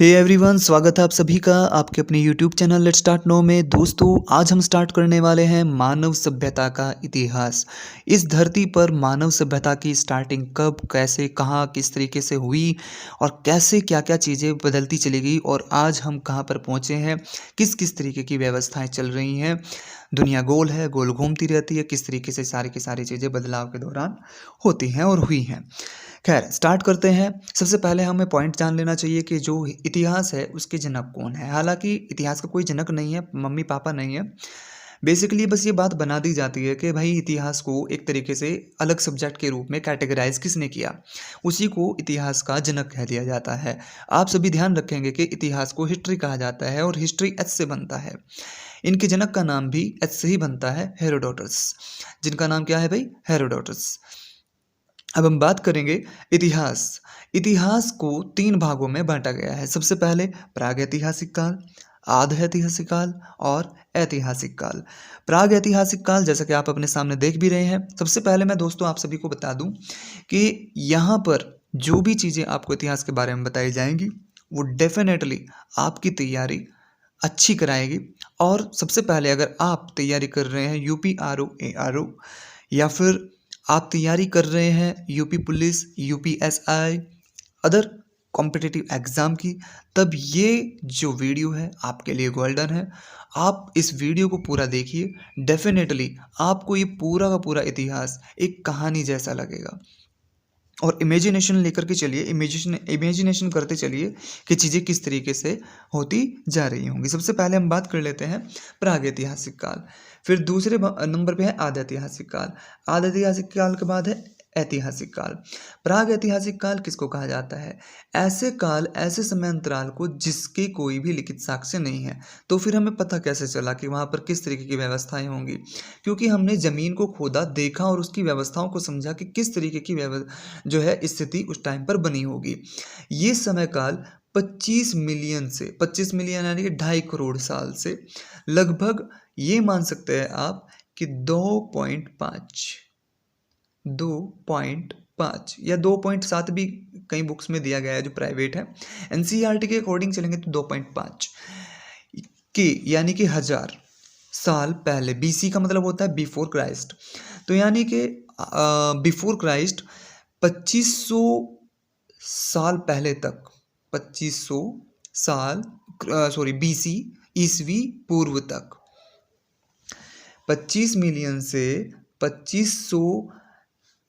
Hey everyone, स्वागत है आप सभी का आपके अपने YouTube channel let's start now में। दोस्तों, आज हम स्टार्ट करने वाले हैं मानव सभ्यता का इतिहास। इस धरती पर मानव सभ्यता की स्टार्टिंग कब, कैसे, कहाँ, किस तरीके से हुई और कैसे क्या क्या चीज़ें बदलती चली गई और आज हम कहाँ पर पहुँचे हैं, किस किस तरीके की व्यवस्थाएं चल रही हैं। दुनिया गोल है, गोल घूमती रहती है, किस तरीके से सारी की सारी चीज़ें बदलाव के दौरान होती हैं और हुई हैं। खैर, स्टार्ट करते हैं। सबसे पहले हमें पॉइंट जान लेना चाहिए कि जो इतिहास है उसके जनक कौन है। हालांकि इतिहास का कोई जनक नहीं है, मम्मी पापा नहीं है। बेसिकली बस ये बात बना दी जाती है कि भाई इतिहास को एक तरीके से अलग सब्जेक्ट के रूप में कैटेगराइज किसने किया, उसी को इतिहास का जनक कह दिया जाता है। आप सभी ध्यान रखेंगे कि इतिहास को हिस्ट्री कहा जाता है और हिस्ट्री एच से बनता है। इनके जनक का नाम भी एच से ही बनता है, हेरोडोटस। जिनका नाम क्या है भाई? हेरोडोटस। अब हम बात करेंगे इतिहास। इतिहास को तीन भागों में बांटा गया है। सबसे पहले प्रागैतिहासिक काल, आध ऐतिहासिक काल और ऐतिहासिक काल। प्राग ऐतिहासिक काल जैसा कि आप अपने सामने देख भी रहे हैं। सबसे पहले मैं दोस्तों आप सभी को बता दूं कि यहाँ पर जो भी चीज़ें आपको इतिहास के बारे में बताई जाएंगी वो डेफिनेटली आपकी तैयारी अच्छी कराएगी। और सबसे पहले अगर आप तैयारी कर रहे हैं UP R O A R O, या फिर आप तैयारी कर रहे हैं UP police, UP S I, other competitive exam की, तब ये जो वीडियो है आपके लिए गोल्डन है। आप इस वीडियो को पूरा देखिए, डेफिनेटली आपको ये पूरा का पूरा इतिहास एक कहानी जैसा लगेगा। और इमेजिनेशन लेकर के चलिए, इमेजिनेशन करते चलिए कि चीज़ें किस तरीके से होती जा रही होंगी। सबसे पहले हम बात कर लेते हैं प्रागैतिहासिक काल। फिर दूसरे नंबर पे है आद्य ऐतिहासिक काल। आद्य ऐतिहासिक काल के बाद है ऐतिहासिक काल। प्राग ऐतिहासिक काल किसको कहा जाता है? ऐसे काल, ऐसे समय अंतराल को जिसके कोई भी लिखित साक्ष्य नहीं है। तो फिर हमें पता कैसे चला कि वहाँ पर किस तरीके की व्यवस्थाएं होंगी? क्योंकि हमने ज़मीन को खोदा, देखा और उसकी व्यवस्थाओं को समझा कि किस तरीके की जो है स्थिति उस टाइम पर बनी होगी। ये समय काल 25 मिलियन से 25 मिलियन यानी कि 2.5 करोड़ साल से लगभग ये मान सकते हैं आप कि 2.5 या 2.7 भी कई बुक्स में दिया गया है जो प्राइवेट है। एनसीईआरटी के अकॉर्डिंग चलेंगे तो 2.5 की यानी कि 1000 साल पहले। बीसी का मतलब होता है बिफोर क्राइस्ट। तो यानी कि बिफोर क्राइस्ट 2500 साल पहले तक, 2500 साल बीसी, ईसवी पूर्व तक, 25 मिलियन से 2500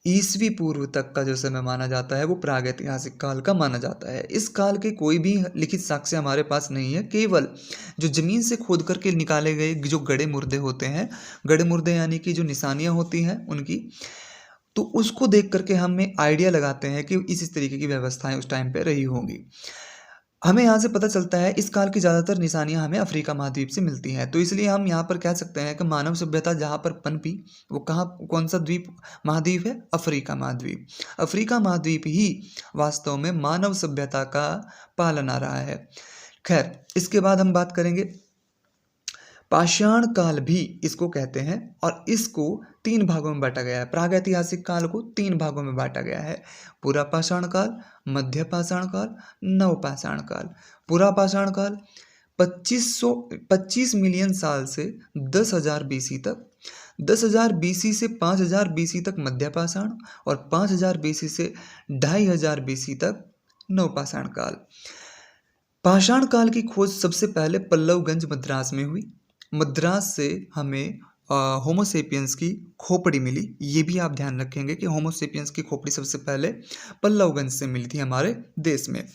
ईसवी पूर्व तक का जो समय माना जाता है वो प्रागैतिहासिक काल का माना जाता है। इस काल के कोई भी लिखित साक्ष्य हमारे पास नहीं है, केवल जो ज़मीन से खोद करके निकाले गए जो गड़े मुर्दे होते हैं, गड़े मुर्दे यानी कि जो निशानियाँ होती हैं उनकी, तो उसको देख करके हमें आइडिया लगाते हैं कि इस तरीके की व्यवस्थाएं उस टाइम पे रही होंगी। हमें यहाँ से पता चलता है इस काल की ज़्यादातर निशानियाँ हमें अफ्रीका महाद्वीप से मिलती हैं। तो इसलिए हम यहाँ पर कह सकते हैं कि मानव सभ्यता जहाँ पर पनपी वो कहाँ, कौन सा द्वीप महाद्वीप है? अफ्रीका महाद्वीप। अफ्रीका महाद्वीप ही वास्तव में मानव सभ्यता का पालन आ रहा है। खैर, इसके बाद हम बात करेंगे पाषाण काल भी इसको कहते हैं और इसको 3 भागों में बांटा गया है। प्रागैतिहासिक काल को 3 भागों में बांटा गया है: पूरा पाषाण काल, मध्य पाषाण काल, नवपाषाण काल। पूरा पाषाण काल 25 मिलियन साल से 10,000 बीसी तक, 10,000 बीसी से 5,000 बीसी तक मध्य पाषाण और 5,000 बीसी से 2,500 बीसी तक नवपाषाण काल। पाषाण काल की खोज सबसे पहले पल्लवगंज मद्रास में हुई। मद्रास से हमें होमोसेपियंस की खोपड़ी मिली। ये भी आप ध्यान रखेंगे कि होमोसेपियंस की खोपड़ी सबसे पहले पल्लवगंज से मिली थी हमारे देश में।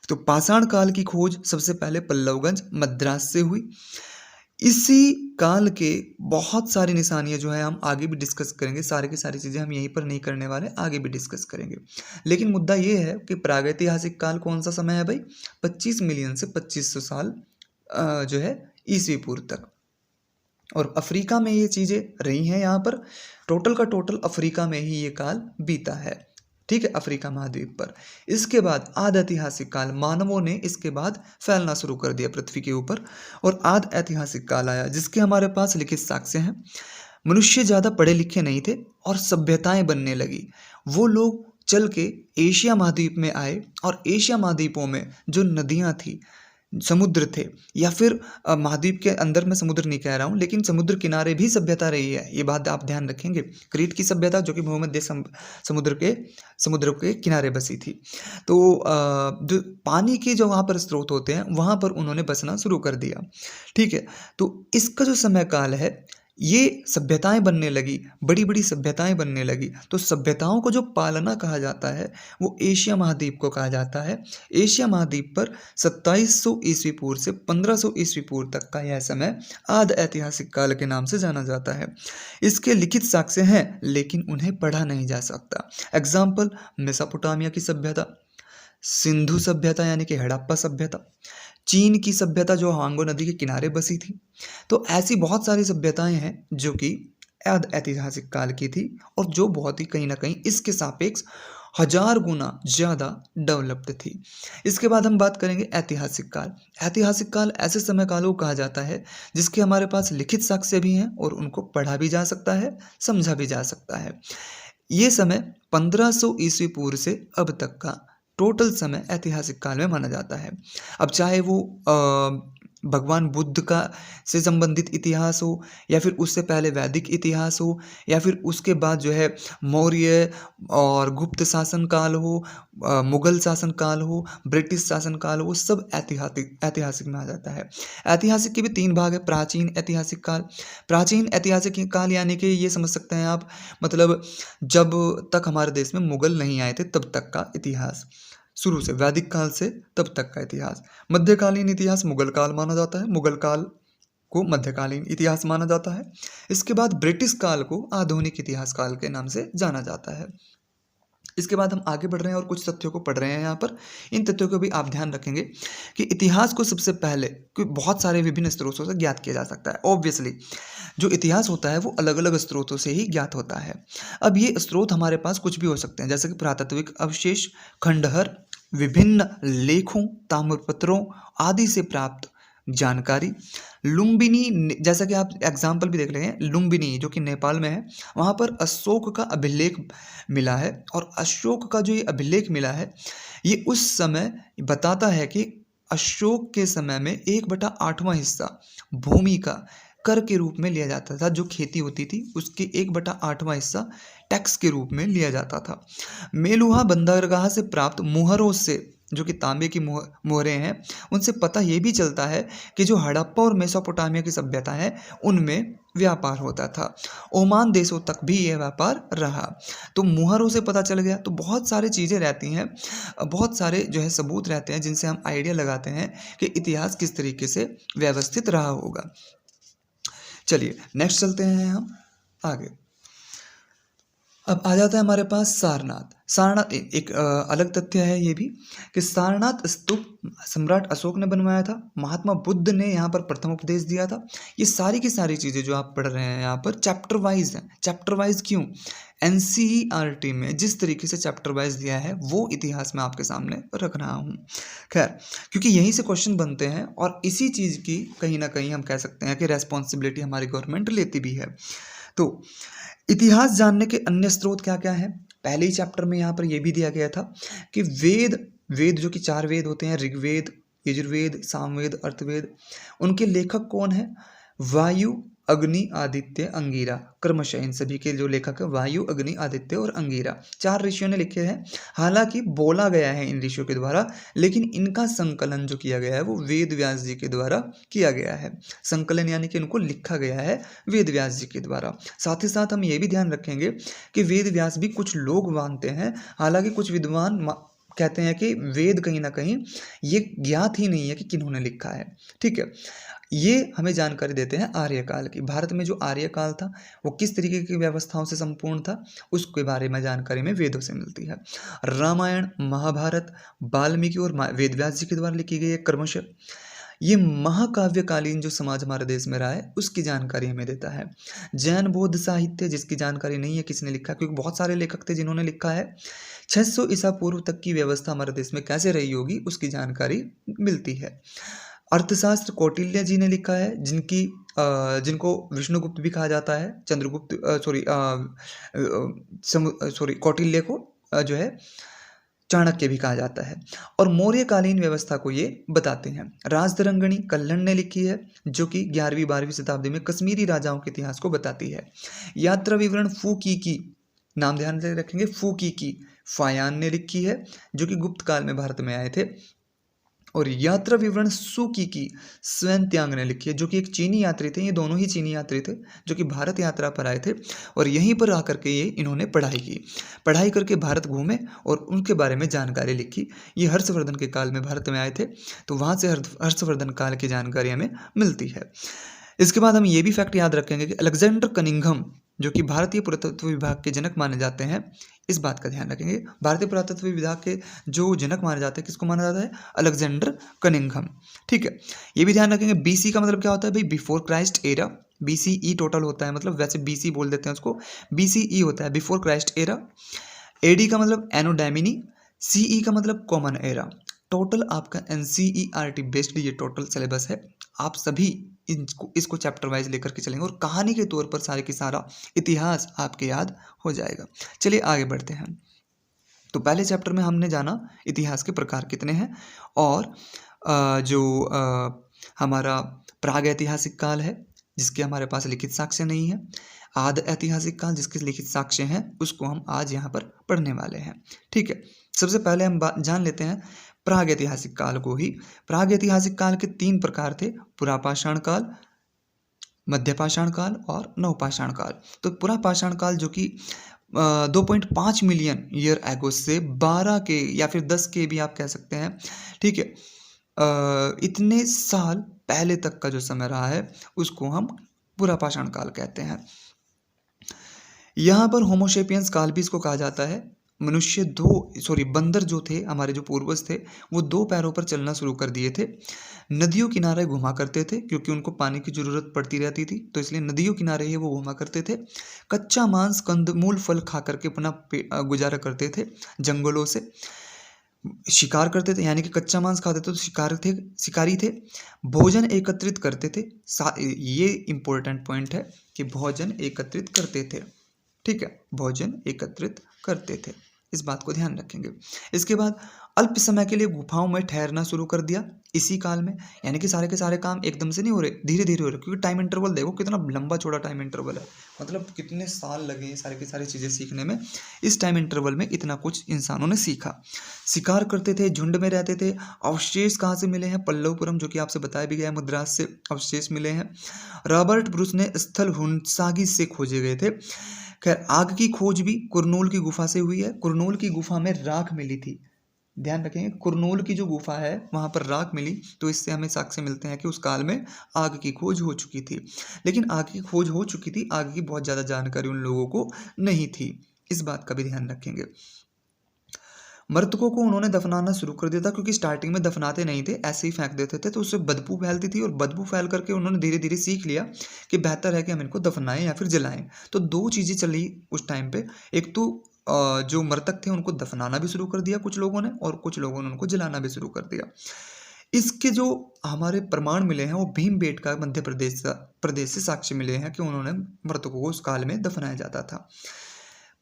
तो पाषाण काल की खोज सबसे पहले पल्लवगंज मद्रास से हुई। इसी काल के बहुत सारी निशानियां जो है हम आगे भी डिस्कस करेंगे। सारी की सारी चीज़ें हम यहीं पर नहीं करने वाले, आगे भी डिस्कस करेंगे। लेकिन मुद्दा ये है कि प्रागैतिहासिक काल कौन सा समय है भाई? 25 मिलियन से 2500 साल जो है ईसवी पूर्व तक। और अफ्रीका में ये चीज़ें रही हैं। यहाँ पर टोटल का टोटल अफ्रीका में ही ये काल बीता है, ठीक है, अफ्रीका महाद्वीप पर। इसके बाद आद ऐतिहासिक काल, मानवों ने इसके बाद फैलना शुरू कर दिया पृथ्वी के ऊपर और आद ऐतिहासिक काल आया जिसके हमारे पास लिखित साक्ष्य हैं। मनुष्य ज़्यादा पढ़े लिखे नहीं थे और सभ्यताएं बनने लगी। वो लोग चल के एशिया महाद्वीप में आए और एशिया महाद्वीपों में जो नदियाँ थी, समुद्र थे, या फिर महाद्वीप के अंदर मैं समुद्र नहीं कह रहा हूँ, लेकिन समुद्र किनारे भी सभ्यता रही है, ये बात आप ध्यान रखेंगे। क्रीट की सभ्यता जो कि भूमध्य समुद्र के किनारे बसी थी। तो जो पानी के जो वहाँ पर स्रोत होते हैं वहाँ पर उन्होंने बसना शुरू कर दिया। ठीक है, तो इसका जो समय काल है, ये सभ्यताएं बनने लगी, बड़ी बड़ी सभ्यताएं बनने लगी। तो सभ्यताओं को जो पालना कहा जाता है वो एशिया महाद्वीप को कहा जाता है। एशिया महाद्वीप पर 2700 ईस्वी पूर्व से 1500 ईस्वी पूर्व तक का यह समय आद ऐतिहासिक काल के नाम से जाना जाता है। इसके लिखित साक्ष्य हैं लेकिन उन्हें पढ़ा नहीं जा सकता। एग्जाम्पल, मेसोपोटामिया की सभ्यता, सिंधु सभ्यता यानी कि हड़प्पा सभ्यता, चीन की सभ्यता जो हांगो नदी के किनारे बसी थी। तो ऐसी बहुत सारी सभ्यताएं हैं जो कि ऐतिहासिक काल की थी और जो बहुत ही कहीं ना कहीं इसके सापेक्ष 1000 गुना ज़्यादा डेवलप्ड थी। इसके बाद हम बात करेंगे ऐतिहासिक काल। ऐतिहासिक काल ऐसे समय कालों को कहा जाता है जिसके हमारे पास लिखित साक्ष्य भी हैं और उनको पढ़ा भी जा सकता है, समझा भी जा सकता है। ये समय 1500 ईस्वी पूर्व से अब तक का टोटल समय ऐतिहासिक काल में माना जाता है। अब चाहे वो भगवान बुद्ध का से संबंधित इतिहास हो, या फिर उससे पहले वैदिक इतिहास हो, या फिर उसके बाद जो है मौर्य और गुप्त शासन काल हो, मुगल शासन काल हो, ब्रिटिश शासन काल हो, सब ऐतिहासिक में आ जाता है। ऐतिहासिक के भी 3 भाग है। प्राचीन ऐतिहासिक काल, प्राचीन ऐतिहासिक काल यानी कि ये समझ सकते हैं आप, मतलब जब तक हमारे देश में मुगल नहीं आए थे तब तक का इतिहास, शुरू से वैदिक काल से तब तक का इतिहास। मध्यकालीन इतिहास मुगल काल माना जाता है, मुगल काल को मध्यकालीन इतिहास माना जाता है। इसके बाद ब्रिटिश काल को आधुनिक इतिहास काल के नाम से जाना जाता है। इसके बाद हम आगे बढ़ रहे हैं और कुछ तथ्यों को पढ़ रहे हैं यहाँ पर। इन तथ्यों को भी आप ध्यान रखेंगे कि इतिहास को सबसे पहले बहुत सारे विभिन्न स्रोतों से ज्ञात किया जा सकता है। ऑब्वियसली जो इतिहास होता है वो अलग अलग स्रोतों से ही ज्ञात होता है। अब ये स्रोत हमारे पास कुछ भी हो सकते हैं, जैसे कि पुरातात्विक अवशेष, खंडहर, विभिन्न लेखों, ताम्रपत्रों आदि से प्राप्त जानकारी। लुम्बिनी, जैसा कि आप एग्जाम्पल भी देख रहे हैं, लुम्बिनी जो कि नेपाल में है, वहाँ पर अशोक का अभिलेख मिला है। और अशोक का जो ये अभिलेख मिला है ये उस समय बताता है कि अशोक के समय में 1/8वां हिस्सा भूमि का कर के रूप में लिया जाता था। जो खेती होती थी उसके 1/8वां हिस्सा टैक्स के रूप में लिया जाता था। मेलुहा बंदरगाह से प्राप्त मुहरों से, जो कि तांबे की मोहरें हैं, उनसे पता ये भी चलता है कि जो हड़प्पा और मेसोपोटामिया की सभ्यता है उनमें व्यापार होता था। ओमान देशों तक भी यह व्यापार रहा। तो मुहरों से पता चल गया। तो बहुत सारी चीज़ें रहती हैं, बहुत सारे जो है सबूत रहते हैं जिनसे हम आइडिया लगाते हैं कि इतिहास किस तरीके से व्यवस्थित रहा होगा। चलिए नेक्स्ट चलते हैं हम आगे। अब आ जाता है हमारे पास सारनाथ। सारनाथ एक अलग तथ्य है ये भी कि सारनाथ स्तूप सम्राट अशोक ने बनवाया था। महात्मा बुद्ध ने यहाँ पर प्रथम उपदेश दिया था। ये सारी की सारी चीज़ें जो आप पढ़ रहे हैं यहाँ पर चैप्टर वाइज हैं। चैप्टर वाइज क्यों? NCERT में जिस तरीके से चैप्टर वाइज दिया है वो इतिहास में आपके सामने रख रहा हूँ। खैर, क्योंकि यहीं से क्वेश्चन बनते हैं और इसी चीज़ की कहीं ना कहीं हम कह सकते हैं कि रेस्पॉन्सिबिलिटी हमारी गवर्नमेंट लेती भी है। तो इतिहास जानने के अन्य स्रोत क्या क्या हैं? पहले ही चैप्टर में यहाँ पर यह भी दिया गया था कि वेद जो कि 4 वेद होते हैं, ऋग्वेद, यजुर्वेद, सामवेद, अर्थवेद, उनके लेखक कौन है? वायु, अग्नि, आदित्य, अंगिरा। क्रमशः इन सभी के जो लेखक है वायु, अग्नि, आदित्य और अंगिरा, 4 ऋषियों ने लिखे हैं। हालांकि बोला गया है इन ऋषियों के द्वारा, लेकिन इनका संकलन जो किया गया है वो वेद व्यास जी के द्वारा किया गया है। संकलन यानी कि इनको लिखा गया है वेद व्यास जी के द्वारा। साथ ही साथ हम ये भी ध्यान रखेंगे कि वेद व्यास भी कुछ लोग मानते हैं, हालांकि कुछ विद्वान कहते हैं कि वेद कहीं ना कहीं ये ज्ञात ही नहीं है कि किन्होंने लिखा है। ठीक है, ये हमें जानकारी देते हैं आर्यकाल की। भारत में जो आर्यकाल था वो किस तरीके की व्यवस्थाओं से संपूर्ण था उसके बारे में जानकारी में वेदों से मिलती है। रामायण, महाभारत वाल्मीकि और वेदव्यास जी के द्वारा लिखी गई है क्रमशः। ये महाकाव्यकालीन जो समाज हमारे देश में रहा है उसकी जानकारी हमें देता है। जैन बौद्ध साहित्य जिसकी जानकारी नहीं है किसने लिखा, क्योंकि बहुत सारे लेखक थे जिन्होंने लिखा है। 600 ईसा पूर्व तक की व्यवस्था हमारे देश में कैसे रही होगी उसकी जानकारी मिलती है। अर्थशास्त्र कौटिल्य जी ने लिखा है, जिनको विष्णुगुप्त भी कहा जाता है। कौटिल्य को जो है चाणक्य भी कहा जाता है। और मौर्यकालीन व्यवस्था को ये बताते हैं। राजतरंगिणी कल्हण ने लिखी है, जो कि 11वीं-12वीं शताब्दी में कश्मीरी राजाओं के इतिहास को बताती है। यात्रा विवरण फू की नाम ध्यान से रखेंगे, फू की फायान ने लिखी है, जो कि गुप्त काल में भारत में आए थे। और यात्रा विवरण सुकी की स्वयं ने लिखी है, जो कि एक चीनी यात्री थे। ये दोनों ही चीनी यात्री थे जो कि भारत यात्रा पर आए थे और यहीं पर आकर के ये इन्होंने पढ़ाई की। पढ़ाई करके भारत घूमे और उनके बारे में जानकारी लिखी। ये हर्षवर्धन के काल में भारत में आए थे, तो वहाँ से हर्षवर्धन काल की जानकारी हमें मिलती है। इसके बाद हम ये भी फैक्ट याद रखेंगे कि अलेक्जेंडर कनिंघम, जो कि भारतीय पुरातत्व विभाग के जनक माने जाते हैं, इस बात का ध्यान रखेंगे। भारतीय पुरातत्व विभाग के जो जनक माने जाते हैं, किसको माना जाता है? Alexander Cunningham. ठीक है, ये भी ध्यान रखेंगे। बीसी का मतलब क्या होता है भाई? Before Christ era. BCE total होता है, मतलब वैसे बीसी बोल देते हैं उसको, बीसीई होता है बिफोर क्राइस्ट एरा। एडी का मतलब एनो डोमिनी। सीई का मतलब कॉमन एरा। टोटल आपका एनसीईआरटी बेस्ड ये टोटल सिलेबस है। आप सभी इसको चैप्टर वाइज लेकर के चलेंगे और कहानी के तौर पर सारे की सारा इतिहास आपके याद हो जाएगा। चलिए आगे बढ़ते हैं। तो पहले चैप्टर में हमने जाना इतिहास के प्रकार कितने हैं, और हमारा प्राग ऐतिहासिक काल है जिसके हमारे पास लिखित साक्ष्य नहीं है, आद ऐतिहासिक काल जिसके लिखित साक्ष्य हैं, उसको हम आज यहाँ पर पढ़ने वाले हैं। ठीक है, सबसे पहले हम जान लेते हैं प्राग ऐतिहासिक काल को ही। प्राग ऐतिहासिक काल के 3 प्रकार थे: पुरापाषाण काल, मध्यपाषाण काल और नवपाषाण काल। तो पुरापाषाण काल जो कि 2.5 मिलियन ईयर एगो से 12 के या फिर 10 के भी आप कह सकते हैं, ठीक है, इतने साल पहले तक का जो समय रहा है उसको हम पुरापाषाण काल कहते हैं। यहाँ पर होमोसेपियंस काल भी इसको कहा जाता है। मनुष्य बंदर जो थे, हमारे जो पूर्वज थे, वो 2 पैरों पर चलना शुरू कर दिए थे। नदियों किनारे घुमा करते थे क्योंकि उनको पानी की जरूरत पड़ती रहती थी, तो इसलिए नदियों किनारे ही वो घुमा करते थे। कच्चा मांस, कंदमूल, फल खा करके अपना गुजारा करते थे। जंगलों से शिकार करते थे, यानी कि कच्चा मांस खाते थे तो शिकारी थे। भोजन एकत्रित करते थे। ये इंपॉर्टेंट पॉइंट है कि भोजन एकत्रित करते थे। ठीक है, भोजन एकत्रित करते थे, इस बात को ध्यान रखेंगे। इसके बाद अल्प समय के लिए गुफाओं में ठहरना शुरू कर दिया इसी काल में, यानी कि सारे के सारे काम एकदम से नहीं हो रहे, धीरे धीरे हो रहे, क्योंकि टाइम इंटरवल देखो कितना लंबा चौड़ा टाइम इंटरवल है, मतलब कितने साल लगे सारे की सारी चीज़ें सीखने में। इस टाइम इंटरवल में इतना कुछ इंसानों ने सीखा। शिकार करते थे, झुंड में रहते थे। अवशेष कहाँ से मिले हैं? पल्लवपुरम, जो कि आपसे बताया भी गया है, मद्रास से अवशेष मिले हैं। रॉबर्ट ब्रूस ने स्थल हुंसागी से खोजे गए थे। खैर, आग की खोज भी कुरनूल की गुफा से हुई है। कुरनूल की गुफा में राख मिली थी, ध्यान रखेंगे, कुरनूल की जो गुफा है वहां पर राख मिली, तो इससे हमें साक्ष्य मिलते हैं कि उस काल में आग की खोज हो चुकी थी। लेकिन आग की खोज हो चुकी थी, आग की बहुत ज़्यादा जानकारी उन लोगों को नहीं थी, इस बात का भी ध्यान रखेंगे। मृतकों को उन्होंने दफनाना शुरू कर दिया था, क्योंकि स्टार्टिंग में दफनाते नहीं थे, ऐसे ही फेंक देते थे, तो उससे बदबू फैलती थी, और बदबू फैल करके उन्होंने धीरे धीरे सीख लिया कि बेहतर है कि हम इनको दफनाएं या फिर जलाएं। तो 2 चीज़ें चली उस टाइम पे, एक तो जो मृतक थे उनको दफनाना भी शुरू कर दिया कुछ लोगों ने, और कुछ लोगों ने उनको जलाना भी शुरू कर दिया। इसके जो हमारे प्रमाण मिले हैं वो भीमबेटका मध्य प्रदेश से साक्ष्य मिले हैं कि उन्होंने मृतकों को उस काल में दफनाया जाता था।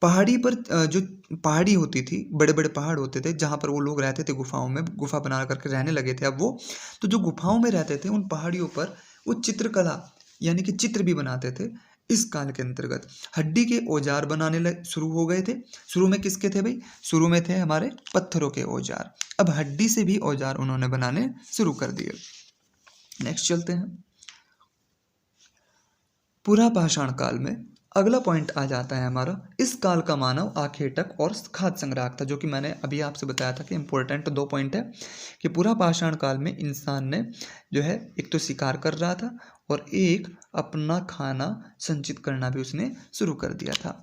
पहाड़ी पर जो पहाड़ी होती थी, बड़े बड़े पहाड़ होते थे जहाँ पर वो लोग रहते थे, गुफाओं में गुफा बना करके रहने लगे थे अब वो। तो जो गुफाओं में रहते थे उन पहाड़ियों पर वो चित्रकला यानी कि चित्र भी बनाते थे। इस काल के अंतर्गत हड्डी के औजार बनाने शुरू हो गए थे। शुरू में किसके थे भाई? शुरू में थे हमारे पत्थरों के औजार, अब हड्डी से भी औजार उन्होंने बनाने शुरू कर दिए। नेक्स्ट चलते हैं। पुरापाषाण काल में अगला पॉइंट आ जाता है हमारा, इस काल का मानव आखेटक और खाद्य संग्राहक था, जो कि मैंने अभी आपसे बताया था कि इंपॉर्टेंट 2 पॉइंट है कि पुरापाषाण काल में इंसान ने जो है एक तो शिकार कर रहा था और एक अपना खाना संचित करना भी उसने शुरू कर दिया था।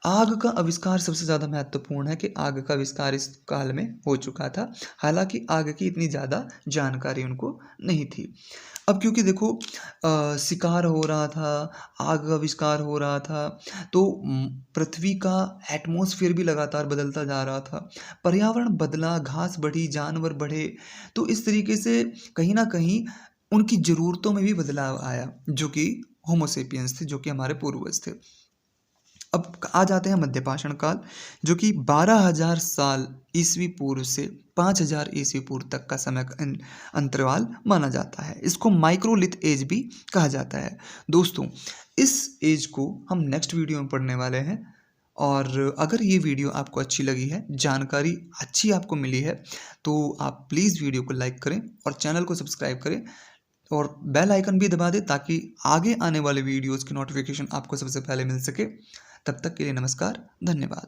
आग का आविष्कार सबसे ज़्यादा महत्वपूर्ण है कि आग का आविष्कार इस काल में हो चुका था, हालांकि आग की इतनी ज़्यादा जानकारी उनको नहीं थी। अब क्योंकि देखो शिकार हो रहा था, आग का आविष्कार हो रहा था, तो पृथ्वी का एटमॉस्फेयर भी लगातार बदलता जा रहा था, पर्यावरण बदला, घास बढ़ी, जानवर बढ़े, तो इस तरीके से कहीं ना कहीं उनकी ज़रूरतों में भी बदलाव आया, जो कि होमोसेपियंस थे, जो कि हमारे पूर्वज थे। अब आ जाते हैं मध्यपाषाण काल, जो कि 12,000 साल ईसवी पूर्व से 5,000 ईसवी पूर्व तक का समय का अंतराल माना जाता है। इसको माइक्रोलिथ एज भी कहा जाता है। दोस्तों, इस एज को हम नेक्स्ट वीडियो में पढ़ने वाले हैं। और अगर ये वीडियो आपको अच्छी लगी है, जानकारी अच्छी आपको मिली है, तो आप प्लीज़ वीडियो को लाइक करें और चैनल को सब्सक्राइब करें और बेल आइकन भी दबा दें, ताकि आगे आने वाले वीडियोज़ की नोटिफिकेशन आपको सबसे पहले मिल सके। तब तक के लिए नमस्कार, धन्यवाद।